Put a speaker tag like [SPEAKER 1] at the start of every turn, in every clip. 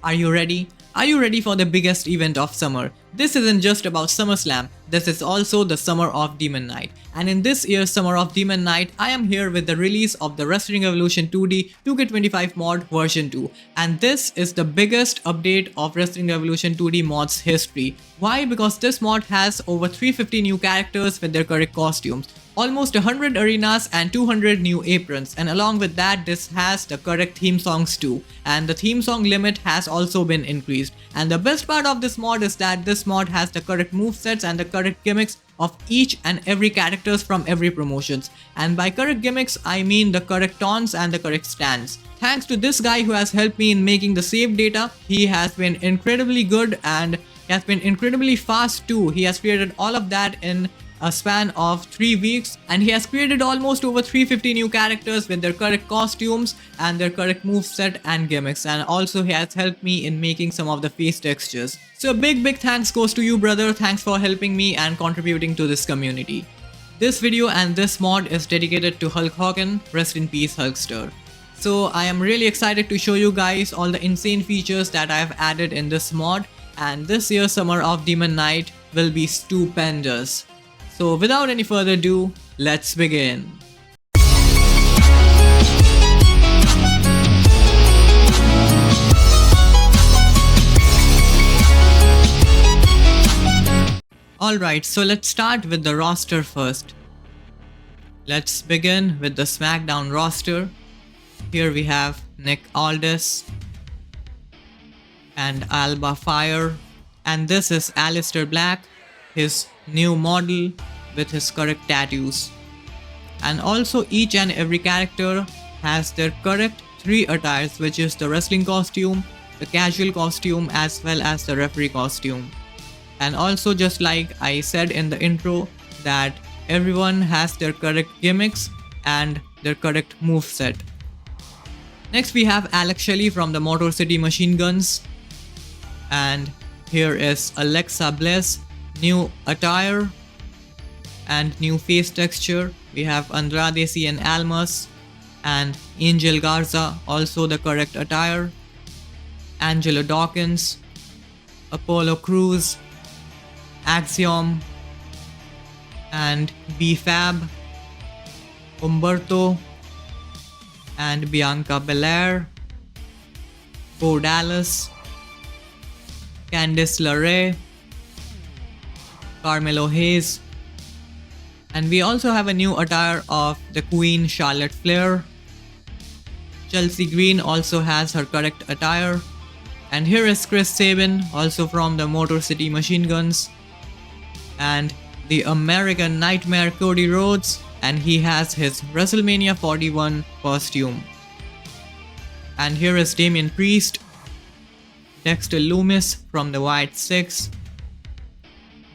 [SPEAKER 1] Are you ready? Are you ready for the biggest event of summer? This isn't just about SummerSlam, this is also the Summer of Demon Night. And in this year's Summer of Demon Night, I am here with the release of the Wrestling Revolution 2D 2K25 mod version 2. And this is the biggest update of Wrestling Revolution 2D mod's history. Why? Because this mod has over 350 new characters with their correct costumes, almost 100 arenas and 200 new aprons, and along with that this has the correct theme songs too, and the theme song limit has also been increased. And the best part of this mod is that this mod has the correct movesets and the correct gimmicks of each and every characters from every promotions. And by correct gimmicks I mean the correct taunts and the correct stands. Thanks to this guy who has helped me in making the save data, he has been incredibly good and he has been incredibly fast too. He has created all of that in a span of 3 weeks, and he has created almost over 350 new characters with their correct costumes and their correct moveset and gimmicks, and also he has helped me in making some of the face textures. So a big thanks goes to you, brother. Thanks for helping me and contributing to this community. This video and this mod is dedicated to Hulk Hogan. Rest in peace, Hulkster. So I am really excited to show you guys all the insane features that I have added in this mod, and this year's Summer of Demon Night will be stupendous. So without any further ado, let's begin. Alright, so let's start with the roster first. Let's begin with the Smackdown roster. Here we have Nick Aldis and Alba Fire, and this is Aleister Black, his new model with his correct tattoos. And also each and every character has their correct 3 attires, which is the wrestling costume, the casual costume, as well as the referee costume. And also, just like I said in the intro, that everyone has their correct gimmicks and their correct moveset. Next we have Alex Shelley from the Motor City Machine Guns, and here is Alexa Bliss, new attire and new face texture. We have Andrade Cien Almas and Angel Garza, also the correct attire. Angelo Dawkins, Apollo Crews, Axiom and B-Fab, Umberto and Bianca Belair, Bo Dallas, Candice LeRae, Carmelo Hayes, and we also have a new attire of the Queen Charlotte Flair. Chelsea Green also has her correct attire, and here is Chris Sabin, also from the Motor City Machine Guns, and the American Nightmare Cody Rhodes, and he has his WrestleMania 41 costume. And here is Damian Priest, Dexter Loomis from the White Six,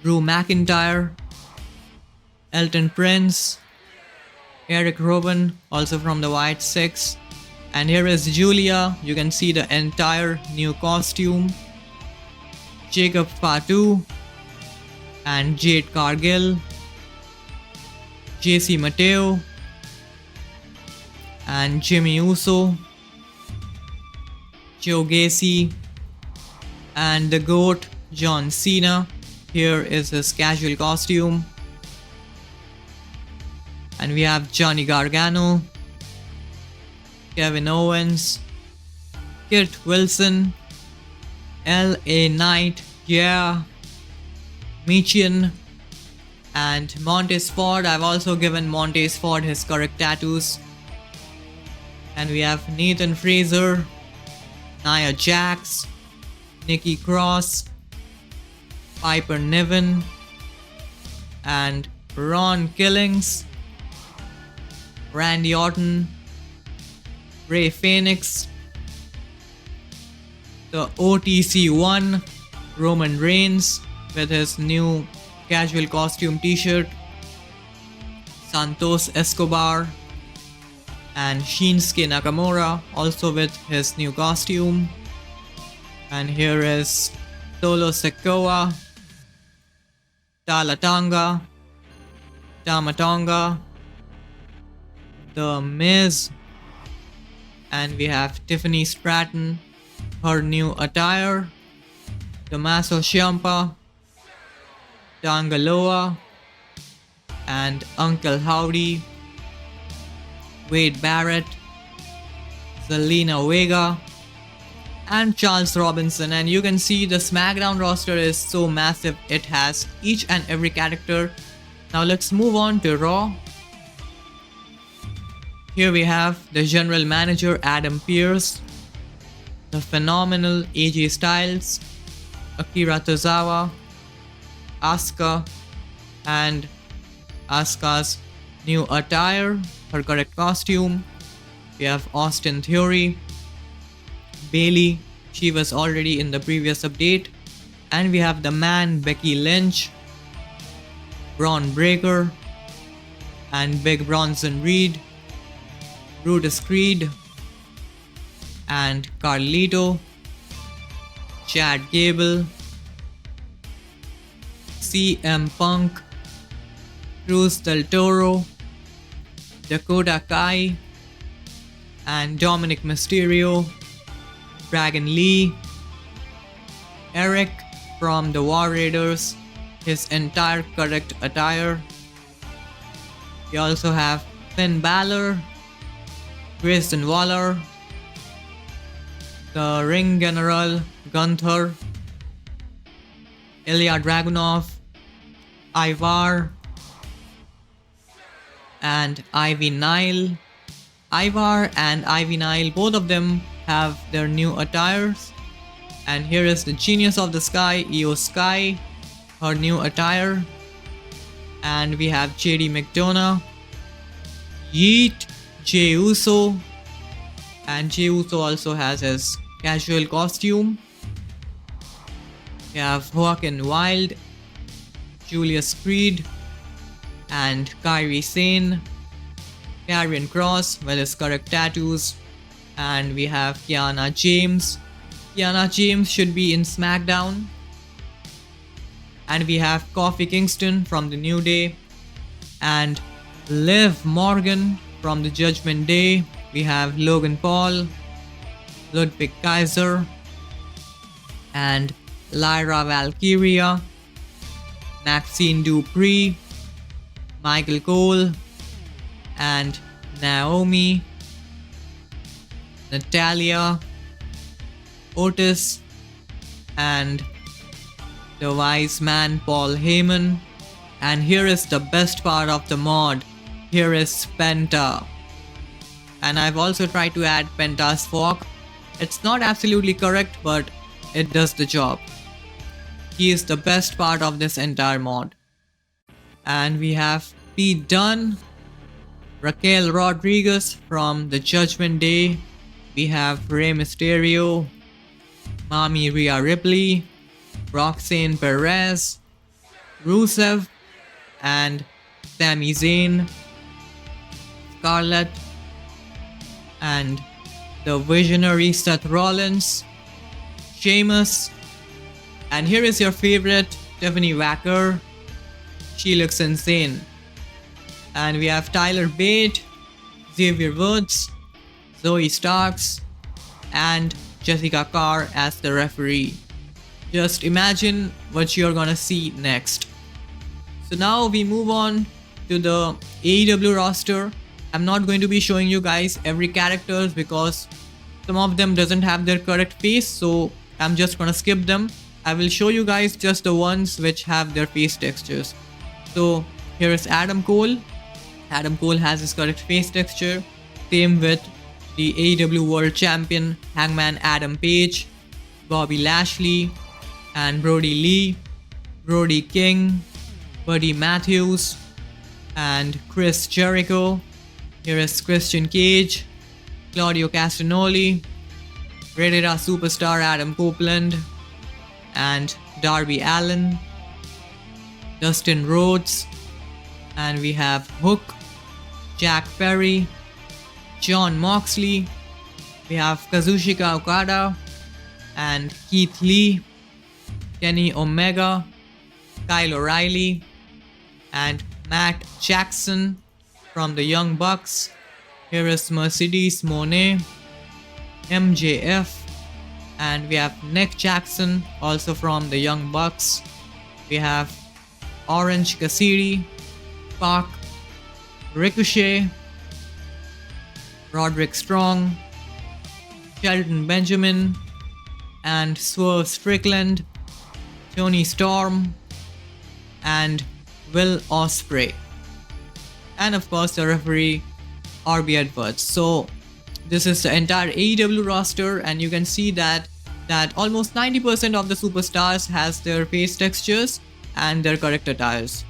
[SPEAKER 1] Drew McIntyre, Elton Prince, Eric Rowan, also from the White Six, and here is Julia. You can see the entire new costume, Jacob Fatu and Jade Cargill, JC Mateo and Jimmy Uso, Joe Gacy and the GOAT John Cena. Here is his casual costume. And we have Johnny Gargano, Kevin Owens, Kurt Wilson, LA Knight, yeah, Michian, and Montez Ford. I've also given Montez Ford his correct tattoos. And we have Nathan Fraser, Nia Jax, Nikki Cross, Piper Niven, and Ron Killings, Randy Orton, Ray Phoenix, the OTC1 Roman Reigns with his new casual costume t-shirt, Santos Escobar, and Shinsuke Nakamura also with his new costume. And here is Solo Sikoa, Tamatanga, The Miz, and we have Tiffany Stratton, her new attire, Tommaso Ciampa, Tangaloa, and Uncle Howdy, Wade Barrett, Zelina Vega, and Charles Robinson. And you can see the Smackdown roster is so massive, it has each and every character. Now let's move on to Raw. Here we have the general manager Adam Pearce, the phenomenal AJ Styles, Akira Tozawa, Asuka, and Asuka's new attire, her correct costume. We have Austin Theory, Bailey, she was already in the previous update, and we have the man Becky Lynch, Braun Breaker, and Big Bronson Reed, Brutus Creed, and Carlito, Chad Gable, CM Punk, Cruz del Toro, Dakota Kai, and Dominic Mysterio, Dragon Lee, Eric from the War Raiders, his entire correct attire. We also have Finn Balor, Grayson Waller, the Ring General Gunther, Ilya Dragunov, Ivar, and Ivy Nile. Ivar and Ivy Nile, both of them have their new attires. And here is the Genius of the Sky, Io Sky, her new attire. And we have JD McDonough, Yeet, Jey Uso, and Jey Uso also has his casual costume. We have Joaquin Wilde, Julius Creed, and Kairi Sane, Karrion Kross with his correct tattoos, and we have Kiana James. Kiana James should be in Smackdown. And we have Kofi Kingston from the New Day, and Liv Morgan from the Judgment Day. We have Logan Paul, Ludwig Kaiser, and Lyra Valkyria, Maxine Dupree, Michael Cole, and Naomi, Natalia, Otis, and the wise man Paul Heyman. And here is the best part of the mod. Here is Penta. And I've also tried to add Penta's fork. It's not absolutely correct, but it does the job. He is the best part of this entire mod. And we have Pete Dunne, Raquel Rodriguez from the Judgment Day. We have Rey Mysterio, Mami Rhea Ripley, Roxanne Perez, Rusev, and Sami Zayn, Scarlett, and the visionary Seth Rollins, Sheamus, and here is your favorite Tiffany Wacker. She looks insane. And we have Tyler Bate, Xavier Woods, Zoe Starks, and Jessica Carr as the referee. Just imagine what you're gonna see next. So now we move on to the AEW roster. I'm not going to be showing you guys every characters because some of them doesn't have their correct face, so I'm just gonna skip them. I will show you guys just the ones which have their face textures. So here is Adam Cole. Adam Cole has his correct face texture. Same with the AEW World Champion Hangman Adam Page, Bobby Lashley, and Brody Lee, Brody King, Buddy Matthews, and Chris Jericho. Here is Christian Cage, Claudio Castagnoli, Rated R superstar Adam Copeland, and Darby Allin, Dustin Rhodes, and we have Hook, Jack Perry, John Moxley, we have Kazuchika Okada, and Keith Lee, Kenny Omega, Kyle O'Reilly, and Matt Jackson from the Young Bucks. Here is Mercedes Moné, MJF, And we have Nick Jackson, also from the Young Bucks. We have Orange Cassidy, Pac, Ricochet, Roderick Strong, Shelton Benjamin, and Swerve Strickland, Tony Storm, and Will Ospreay. And of course the referee RB Edwards. So this is the entire AEW roster, and you can see that almost 90% of the superstars has their face textures and their correct attires.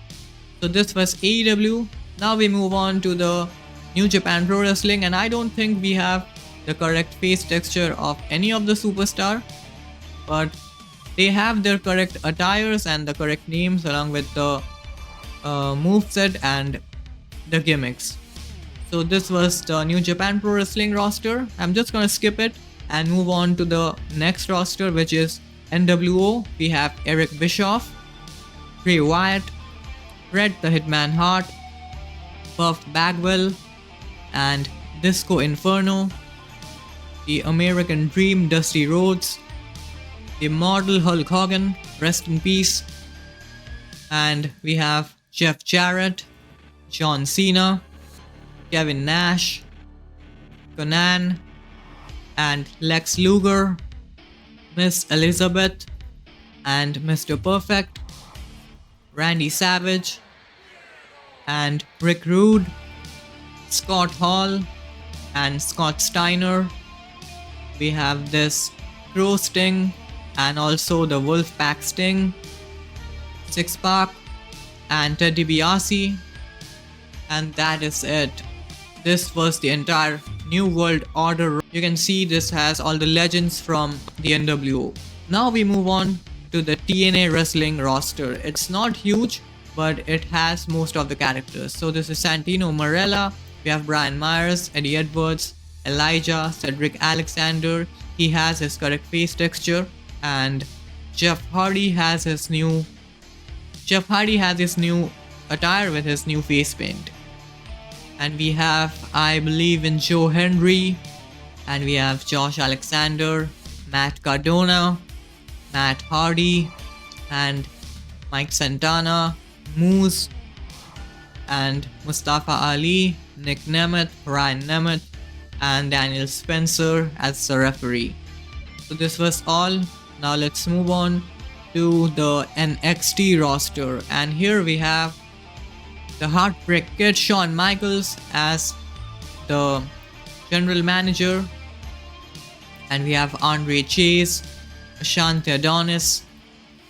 [SPEAKER 1] So this was AEW. Now we move on to the New Japan Pro Wrestling, and I don't think we have the correct face texture of any of the superstar, but they have their correct attires and the correct names along with the moveset and the gimmicks. So this was the New Japan Pro Wrestling roster. I'm just gonna skip it and move on to the next roster, which is NWO. We have Eric Bischoff, Bray Wyatt, Bret the Hitman Hart, Buff Bagwell, and Disco Inferno, the American Dream Dusty Rhodes, the Immortal Hulk Hogan, rest in peace, and we have Jeff Jarrett, John Cena, Kevin Nash, Conan, and Lex Luger, Miss Elizabeth, and Mr. Perfect, Randy Savage, and Rick Rude, Scott Hall, and Scott Steiner. We have this Crow Sting and also the Wolfpack Sting, Six Pack, and Ted DiBiase. And that is it. This was the entire New World Order. You can see this has all the legends from the NWO. Now we move on to the TNA Wrestling roster. It's not huge, but it has most of the characters. So this is Santino Marella. We have Brian Myers, Eddie Edwards, Elijah, Cedric Alexander. He has his correct face texture, and Jeff Hardy has his new attire with his new face paint. And we have, I believe in Joe Henry, and we have Josh Alexander, Matt Cardona, Matt Hardy, and Mike Santana, Moose, and Mustafa Ali, Nick Nemeth, Ryan Nemeth, and Daniel Spencer as the referee. So this was all. Now let's move on to the NXT roster, and here we have the Heartbreak Kid Shawn Michaels as the general manager, and we have Andre Chase, Ashanti Adonis,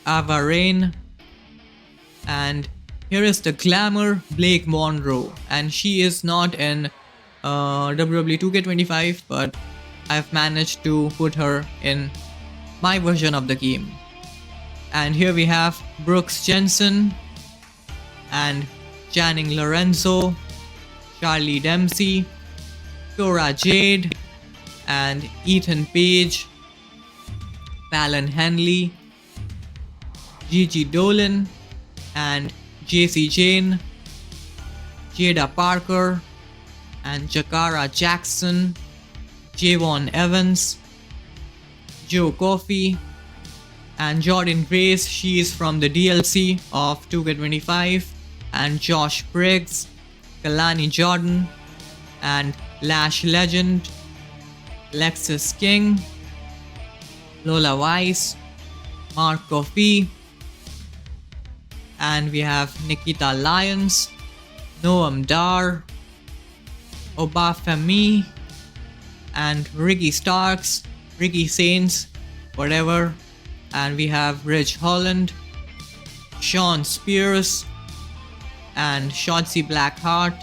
[SPEAKER 1] Ava Rain, and here is the Glamour Blake Monroe, and she is not in WWE 2K25, but I've managed to put her in my version of the game. And here we have Brooks Jensen and Channing Lorenzo, Charlie Dempsey, Cora Jade, and Ethan Page, Fallon Henley, Gigi Dolan, and JC Jane, Jada Parker, and Jakara Jackson, Javon Evans, Joe Coffey, and Jordan Grace. She is from the DLC of 2K25, and Josh Briggs, Kalani Jordan, and Lash Legend, Lexus King, Lola Weiss, Mark Coffey, and we have Nikita Lyons, Noam Dar, Obafemi, and Ricky Starks, Ricky Saints, whatever, and we have Ridge Holland, Sean Spears, and Shotzi Blackheart,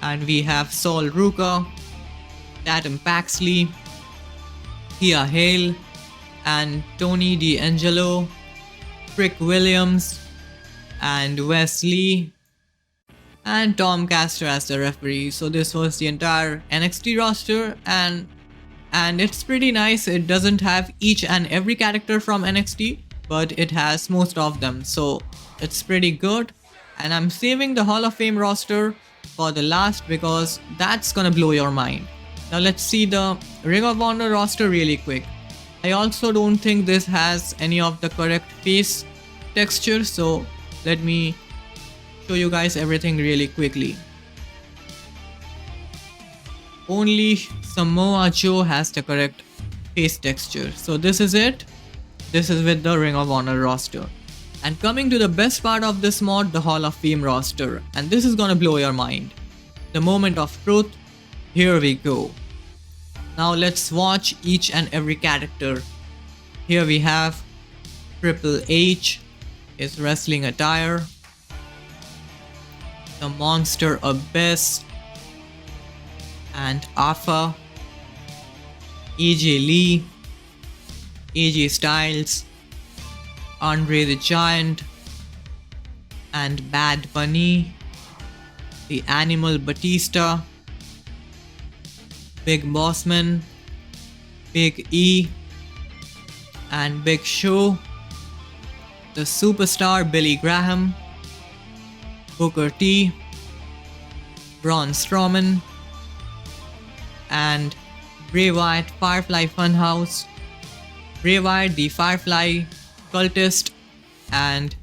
[SPEAKER 1] and we have Saul Ruka, Tatum Paxley, Thea Hale, and Tony D'Angelo, Frick Williams, and Wesley, and Tom Castor as the referee. So this was the entire NXT roster, and it's pretty nice. It doesn't have each and every character from NXT, but it has most of them, so it's pretty good. And I'm saving the Hall of Fame roster for the last because that's gonna blow your mind. Now let's see the Ring of Honor roster really quick. I also don't think this has any of the correct face texture, so let me show you guys everything really quickly. Only Samoa Joe has the correct face texture. So this is it. This is with the Ring of Honor roster. And coming to the best part of this mod, the Hall of Fame roster. And this is gonna blow your mind. The moment of truth. Here we go. Now let's watch each and every character. Here we have Triple H, his wrestling attire. The Monster Abyss. And Alpha, AJ Lee, AJ Styles, Andre the Giant, and Bad Bunny, the Animal Batista, Big Bossman, Big E, and Big Show, the Superstar Billy Graham, Booker T, Braun Strowman, and Bray Wyatt Firefly Funhouse, Bray Wyatt the Firefly Cultist, and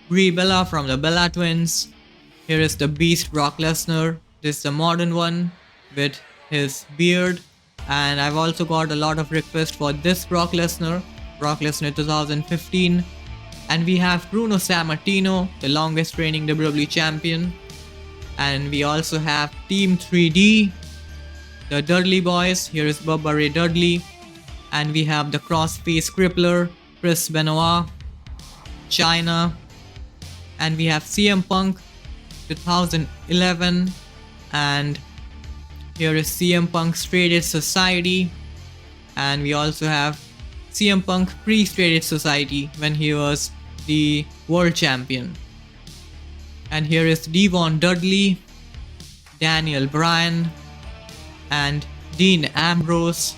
[SPEAKER 1] Brie Bella from the Bella Twins. Here is the Beast Brock Lesnar. This is the modern one with his beard, and I've also got a lot of requests for this Brock Lesnar 2015. And we have Bruno Sammartino, the longest reigning WWE champion, and we also have Team 3D, the Dudley Boys. Here is Bubba Ray Dudley, and we have the Crossface Crippler, Chris Benoit, China, and we have CM Punk 2011, and here is CM Punk Straight Edge Society, and we also have CM Punk pre-Straight Edge Society when he was the world champion. And here is Devon Dudley, Daniel Bryan, and Dean Ambrose,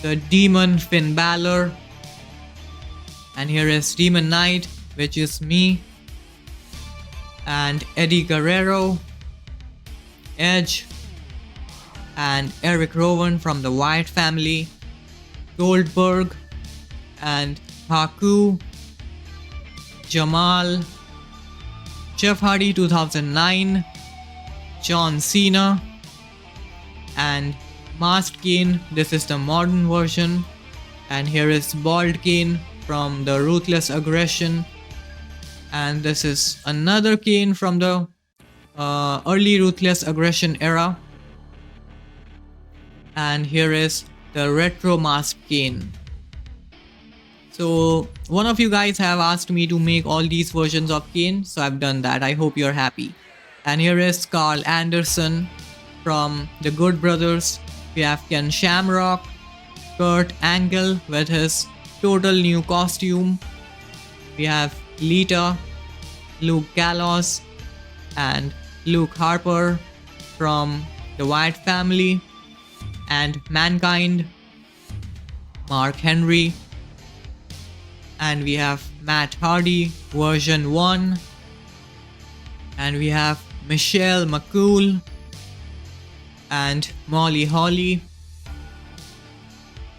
[SPEAKER 1] the Demon Finn Balor, and here is Demon Knight, which is me, and Eddie Guerrero, Edge, and Eric Rowan from the Wyatt family, Goldberg, and Haku, Jamal, Jeff Hardy 2009, John Cena, and Masked Kane. This is the modern version, and here is Bald Kane from the Ruthless Aggression, and this is another Kane from the early Ruthless Aggression era, and here is the Retro Masked Kane. So one of you guys have asked me to make all these versions of Kane, so I've done that. I hope you're happy. And here is Carl Anderson from the Good Brothers. We have Ken Shamrock, Kurt Angle with his total new costume. We have Lita, Luke Gallows, and Luke Harper from the Wyatt family, and Mankind, Mark Henry, and we have Matt Hardy version 1, and we have Michelle McCool, and Molly Holly,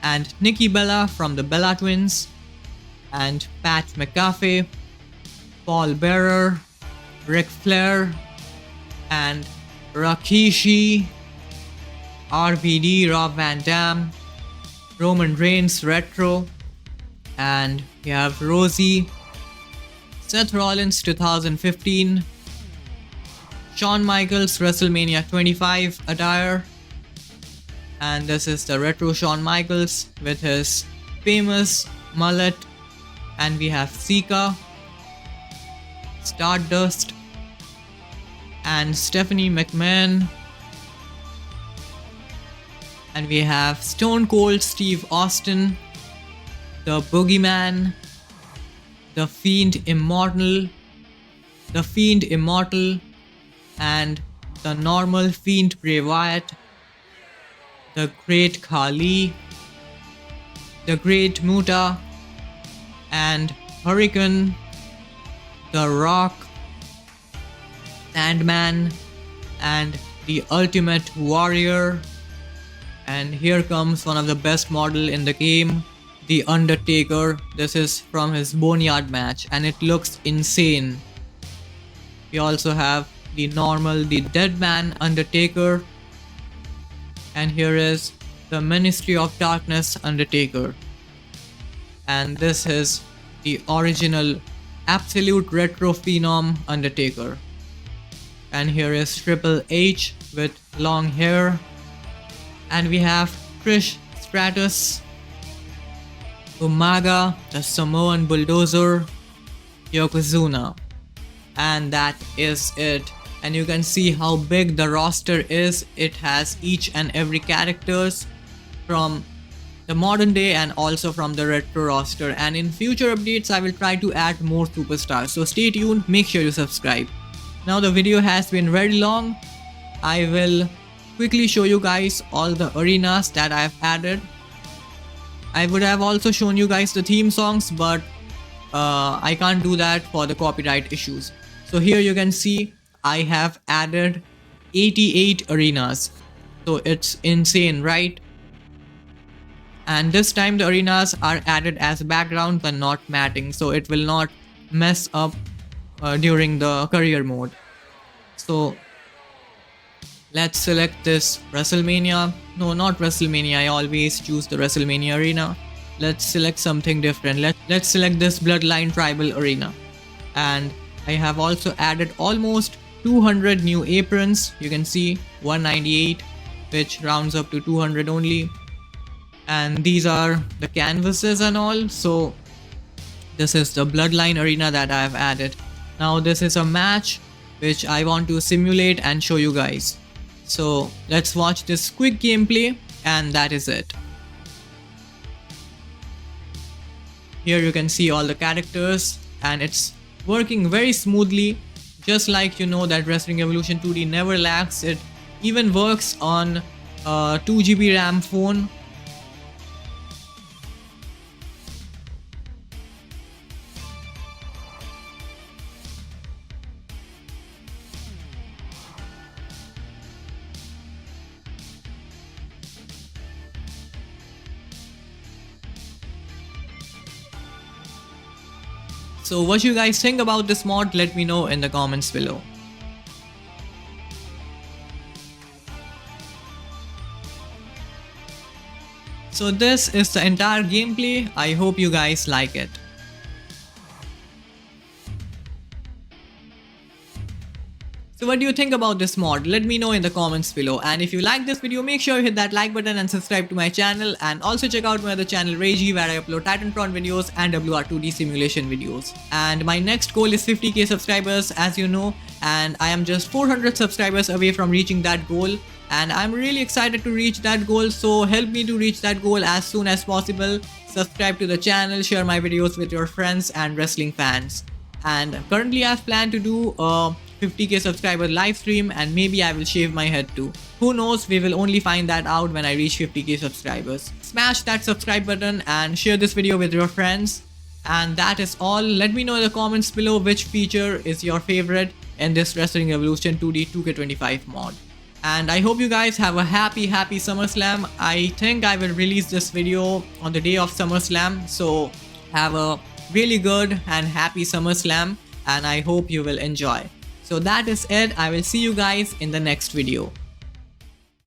[SPEAKER 1] and Nikki Bella from the Bella Twins, and Pat McAfee, Paul Bearer, Ric Flair, and Rikishi, RVD Rob Van Dam, Roman Reigns Retro, and we have Rosie, Seth Rollins 2015, Shawn Michaels WrestleMania 25 attire, and this is the retro Shawn Michaels with his famous mullet, and we have Sika, Stardust, and Stephanie McMahon, and we have Stone Cold Steve Austin, the Boogeyman, the Fiend Immortal, and the normal Fiend Bray Wyatt, the Great Khali, the Great Muta, and Hurricane, the Rock, Sandman, and the Ultimate Warrior, And here comes one of the best model in the game, the Undertaker. This is from his Boneyard match and it looks insane. We also have the normal, the Deadman Undertaker. And here is the Ministry of Darkness Undertaker. And this is the original Absolute Retro Phenom Undertaker. And here is Triple H with long hair. And we have Trish Stratus, Umaga, the Samoan Bulldozer, Yokozuna. And that is it. And you can see how big the roster is. It has each and every characters from the modern day and also from the retro roster. And in future updates I will try to add more superstars. So stay tuned, make sure you subscribe. Now the video has been very long. I will quickly show you guys all the arenas that I have added. I would have also shown you guys the theme songs, but I can't do that for the copyright issues. So here you can see I have added 88 arenas. So it's insane, right? And this time the arenas are added as backgrounds and not matting, so it will not mess up during the career mode. So let's select this WrestleMania. No, not WrestleMania. I always choose the WrestleMania arena. Let's select something different. Let's select this Bloodline Tribal arena. And I have also added almost 200 new aprons. You can see 198, which rounds up to 200 only. And these are the canvases and all. So this is the Bloodline arena that I have added. Now this is a match which I want to simulate and show you guys. So let's watch this quick gameplay and that is it. Here you can see all the characters and it's working very smoothly. Just like you know that Wrestling Evolution 2D never lags. It even works on a 2GB RAM phone. So what you guys think about this mod, let me know in the comments below. So this is the entire gameplay. I hope you guys like it. So what do you think about this mod? Let me know in the comments below. And if you like this video, make sure you hit that like button and subscribe to my channel. And also check out my other channel Regi, where I upload Titantron videos and WR2D simulation videos. And my next goal is 50k subscribers, as you know. And I am just 400 subscribers away from reaching that goal. And I'm really excited to reach that goal. So help me to reach that goal as soon as possible. Subscribe to the channel, share my videos with your friends and wrestling fans. And currently I've planned to do a 50k subscriber live stream, and maybe I will shave my head too. Who knows, we will only find that out when I reach 50k subscribers. Smash that subscribe button and share this video with your friends. And that is all. Let me know in the comments below which feature is your favorite in this Wrestling Evolution 2D 2K25 mod. And I hope you guys have a happy SummerSlam. I think I will release this video on the day of SummerSlam. So have a really good and happy SummerSlam, and I hope you will enjoy. So that is it. I will see you guys in the next video.